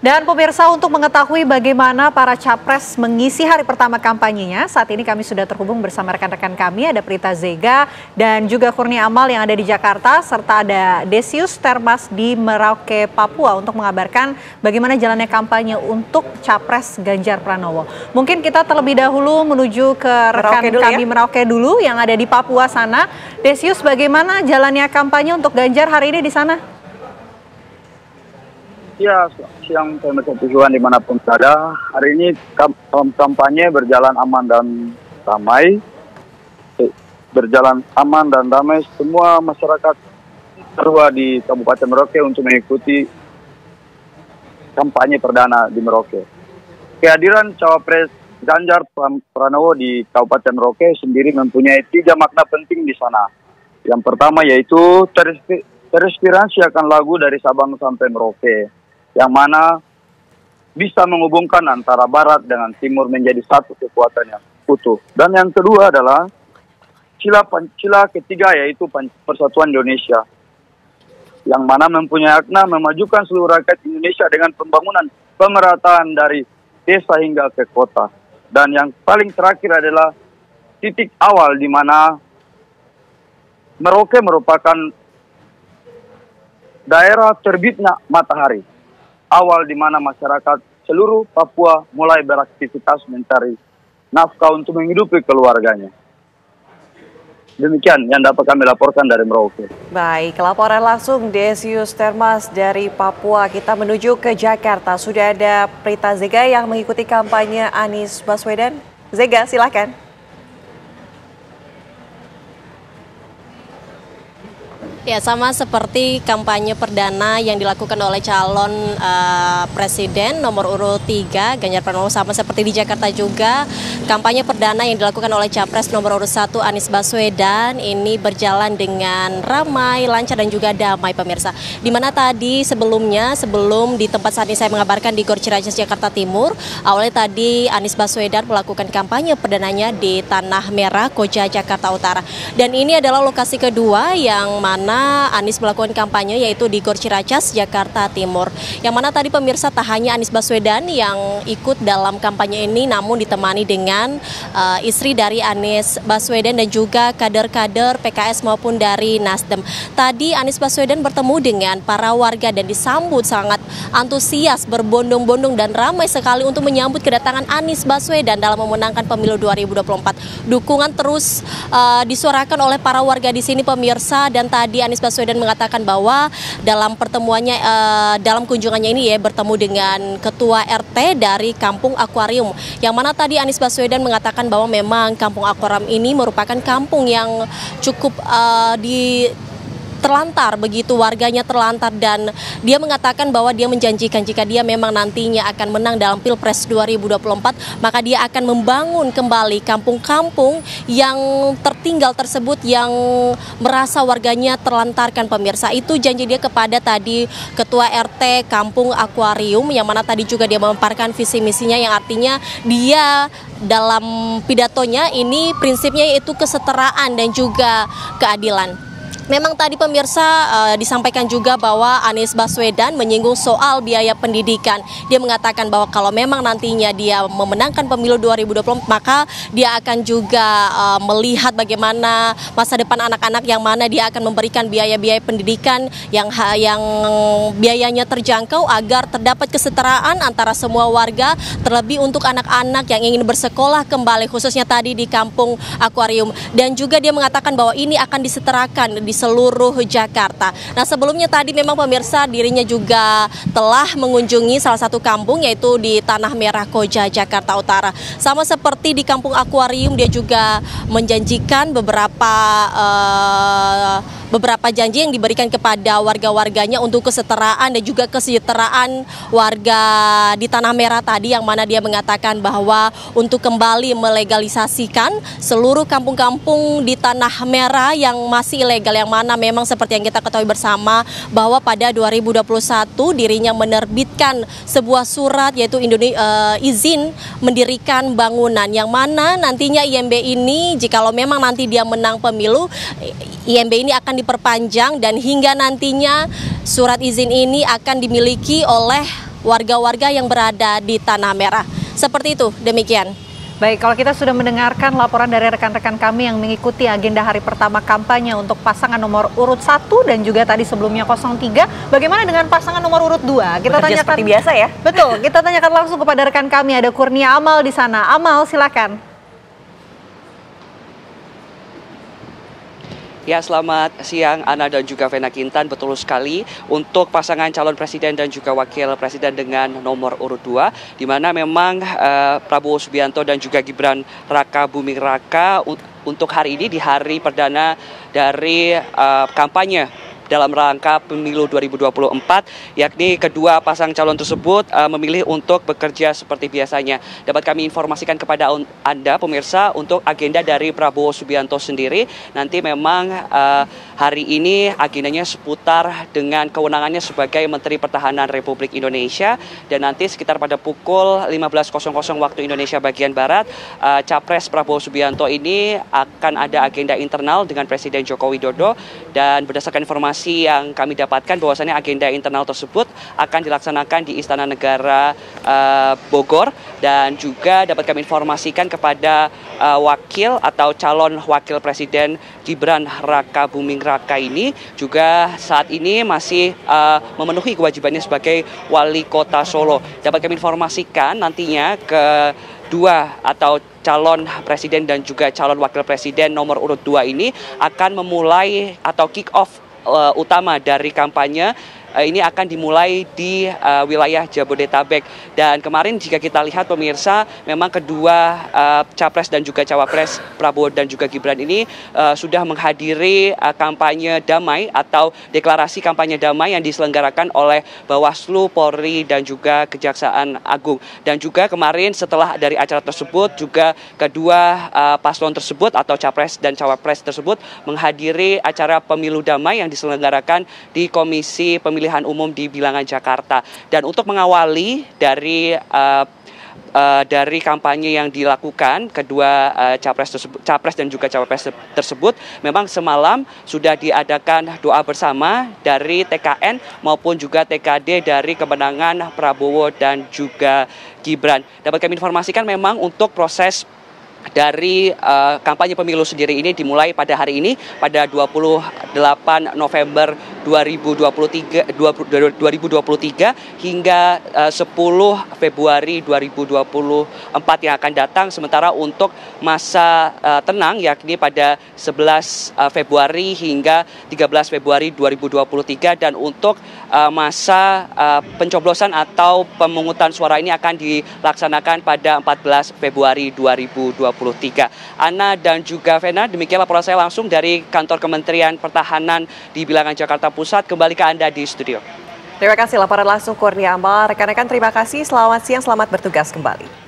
Dan pemirsa, untuk mengetahui bagaimana para capres mengisi hari pertama kampanyenya, saat ini kami sudah terhubung bersama rekan-rekan kami, ada Prita Zega dan juga Kurnia Amal yang ada di Jakarta, serta ada Desius Termas di Merauke, Papua untuk mengabarkan bagaimana jalannya kampanye untuk capres Ganjar Pranowo. Mungkin kita terlebih dahulu menuju ke rekan kami Merauke dulu yang ada di Papua sana. Desius, bagaimana jalannya kampanye untuk Ganjar hari ini di sana? Ya, siang pemirsa tujuan dimanapun berada. Hari ini kampanye berjalan aman dan damai. Semua masyarakat terua di Kabupaten Merauke untuk mengikuti kampanye perdana di Merauke. Kehadiran Cawapres Ganjar Pranowo di Kabupaten Merauke sendiri mempunyai 3 makna penting di sana. Yang pertama yaitu terinspirasi akan lagu dari Sabang sampai Merauke, yang mana bisa menghubungkan antara barat dengan timur menjadi satu kekuatan yang utuh. Dan yang kedua adalah sila ketiga yaitu Persatuan Indonesia, yang mana mempunyai makna memajukan seluruh rakyat Indonesia dengan pembangunan pemerataan dari desa hingga ke kota. Dan yang paling terakhir adalah titik awal di mana Merauke merupakan daerah terbitnya matahari. Awal di mana masyarakat seluruh Papua mulai beraktivitas mencari nafkah untuk menghidupi keluarganya. Demikian yang dapat kami laporkan dari Merauke. Baik, laporan langsung Desius Termas dari Papua. Kita menuju ke Jakarta. Sudah ada Prita Zega yang mengikuti kampanye Anies Baswedan. Zega, silakan. Ya, sama seperti kampanye perdana yang dilakukan oleh calon presiden nomor urut 3 Ganjar Pranowo, sama seperti di Jakarta juga kampanye perdana yang dilakukan oleh capres nomor urut 1 Anies Baswedan ini berjalan dengan ramai, lancar dan juga damai pemirsa. Dimana tadi sebelum di tempat saat ini saya mengabarkan di Gor Ciracas Jakarta Timur, awalnya tadi Anies Baswedan melakukan kampanye perdananya di Tanah Merah Koja Jakarta Utara. Dan ini adalah lokasi kedua yang mana Anies melakukan kampanye, yaitu di Gor Ciracas, Jakarta Timur. Yang mana tadi pemirsa tak hanya Anies Baswedan yang ikut dalam kampanye ini, namun ditemani dengan istri dari Anies Baswedan dan juga kader-kader PKS maupun dari Nasdem. Tadi Anies Baswedan bertemu dengan para warga dan disambut sangat antusias, berbondong-bondong dan ramai sekali untuk menyambut kedatangan Anies Baswedan dalam memenangkan pemilu 2024. Dukungan terus disuarakan oleh para warga di sini pemirsa, dan tadi Anies Baswedan mengatakan bahwa dalam pertemuannya, dalam kunjungannya ini bertemu dengan ketua RT dari Kampung Akuarium, yang mana tadi Anies Baswedan mengatakan bahwa memang Kampung Akuarium ini merupakan kampung yang cukup terlantar, begitu warganya terlantar, dan dia mengatakan bahwa dia menjanjikan jika dia memang nantinya akan menang dalam Pilpres 2024, maka dia akan membangun kembali kampung-kampung yang tertinggal tersebut yang merasa warganya terlantarkan pemirsa. Itu janji dia kepada tadi ketua RT Kampung Akuarium, yang mana tadi juga dia memaparkan visi misinya, yang artinya dia dalam pidatonya ini prinsipnya yaitu kesetaraan dan juga keadilan. Memang tadi pemirsa disampaikan juga bahwa Anies Baswedan menyinggung soal biaya pendidikan. Dia mengatakan bahwa kalau memang nantinya dia memenangkan pemilu 2024, maka dia akan juga melihat bagaimana masa depan anak-anak, yang mana dia akan memberikan biaya-biaya pendidikan yang biayanya terjangkau agar terdapat kesetaraan antara semua warga, terlebih untuk anak-anak yang ingin bersekolah kembali, khususnya tadi di Kampung Akuarium. Dan juga dia mengatakan bahwa ini akan disetarakan di seluruh Jakarta. Nah, sebelumnya tadi memang pemirsa dirinya juga telah mengunjungi salah satu kampung, yaitu di Tanah Merah Koja Jakarta Utara. Sama seperti di Kampung Akuarium, dia juga menjanjikan beberapa janji yang diberikan kepada warga-warganya untuk kesetaraan dan juga kesejahteraan warga di Tanah Merah tadi, yang mana dia mengatakan bahwa untuk kembali melegalisasikan seluruh kampung-kampung di Tanah Merah yang masih ilegal, yang mana memang seperti yang kita ketahui bersama bahwa pada 2021 dirinya menerbitkan sebuah surat, yaitu izin mendirikan bangunan, yang mana nantinya IMB ini jikalau memang nanti dia menang pemilu, IMB ini akan diperpanjang dan hingga nantinya surat izin ini akan dimiliki oleh warga-warga yang berada di Tanah Merah. Seperti itu, demikian. Baik, kalau kita sudah mendengarkan laporan dari rekan-rekan kami yang mengikuti agenda hari pertama kampanye untuk pasangan nomor urut 1 dan juga tadi sebelumnya 03, bagaimana dengan pasangan nomor urut 2? Kita tanyakan seperti biasa ya. Betul, kita tanyakan langsung kepada rekan kami, ada Kurnia Amal di sana. Amal, silakan. Ya, selamat siang Ana dan juga Vena Kintan. Betul sekali, untuk pasangan calon presiden dan juga wakil presiden dengan nomor urut 2, di mana memang Prabowo Subianto dan juga Gibran Raka Buming Raka untuk hari ini di hari perdana dari kampanye dalam rangka pemilu 2024, yakni kedua pasang calon tersebut memilih untuk bekerja seperti biasanya. Dapat kami informasikan kepada Anda pemirsa, untuk agenda dari Prabowo Subianto sendiri nanti memang hari ini agendanya seputar dengan kewenangannya sebagai Menteri Pertahanan Republik Indonesia, dan nanti sekitar pada pukul 15.00 waktu Indonesia bagian Barat, Capres Prabowo Subianto ini akan ada agenda internal dengan Presiden Joko Widodo, dan berdasarkan informasi yang kami dapatkan bahwasannya agenda internal tersebut akan dilaksanakan di Istana Negara Bogor, dan juga dapat kami informasikan kepada wakil atau calon wakil presiden Gibran Raka Buming Raka ini juga saat ini masih memenuhi kewajibannya sebagai wali kota Solo. Dapat kami informasikan nantinya kedua atau calon presiden dan juga calon wakil presiden nomor urut 2 ini akan memulai atau kick off utama dari kampanye ini akan dimulai di wilayah Jabodetabek. Dan kemarin jika kita lihat pemirsa, memang kedua capres dan juga cawapres Prabowo dan juga Gibran ini sudah menghadiri kampanye damai atau deklarasi kampanye damai yang diselenggarakan oleh Bawaslu, Polri, dan juga Kejaksaan Agung. Dan juga kemarin setelah dari acara tersebut juga kedua paslon tersebut atau capres dan cawapres tersebut menghadiri acara pemilu damai yang diselenggarakan di Komisi Pemilihan Umum di Bilangan Jakarta. Dan untuk mengawali dari kampanye yang dilakukan kedua capres dan juga cawapres tersebut, memang semalam sudah diadakan doa bersama dari TKN maupun juga TKD dari kemenangan Prabowo dan juga Gibran. Dapat kami informasikan memang untuk proses dari kampanye pemilu sendiri ini dimulai pada hari ini pada 28 November 2023 hingga 10 Februari 2024 yang akan datang. Sementara untuk masa tenang yakni pada 11 Februari hingga 13 Februari 2023, dan untuk masa pencoblosan atau pemungutan suara ini akan dilaksanakan pada 14 Februari 2023. Ana dan juga Vena, demikian laporan saya langsung dari kantor Kementerian Pertahanan di Bilangan Jakarta Pusat. Kembali ke Anda di studio. Terima kasih laporan langsung Kurnia Amal. Rekan-rekan terima kasih, selamat siang, selamat bertugas kembali.